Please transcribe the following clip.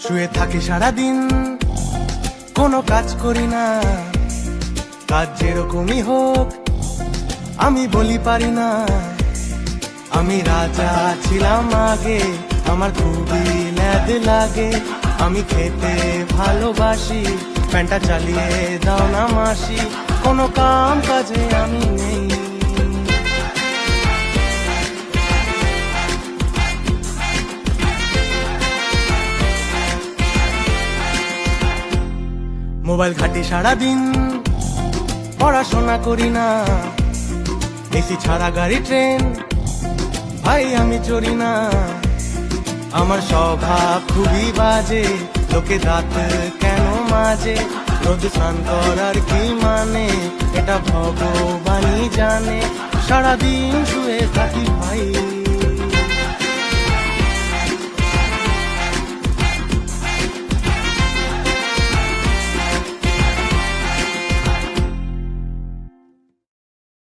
শুয়ে থাকি সারাদিন, কোনো কাজ করি না। কাজ যেরকমই হোক আমি বলি পারি না। আমি রাজা ছিলাম আগে, আমার খুবই ল্যাদ লাগে। আমি খেতে ভালোবাসি, প্যান্টটা চালিয়ে দাও না মাসি। কোনো কাম কাজে আমি নেই। মোবাইল ঘাটি সারাদিন, পড়াশোনা করি না। এসি ছাড়া গাড়ি ট্রেন ভাই আমি চড়ি না। আমার স্বভাব খুবই বাজে, লোকে দাঁত কেন মাজে। রোজ স্নান করার কি মানে, এটা ভগবানই জানে। সারাদিন শুয়ে থাকি ভাই।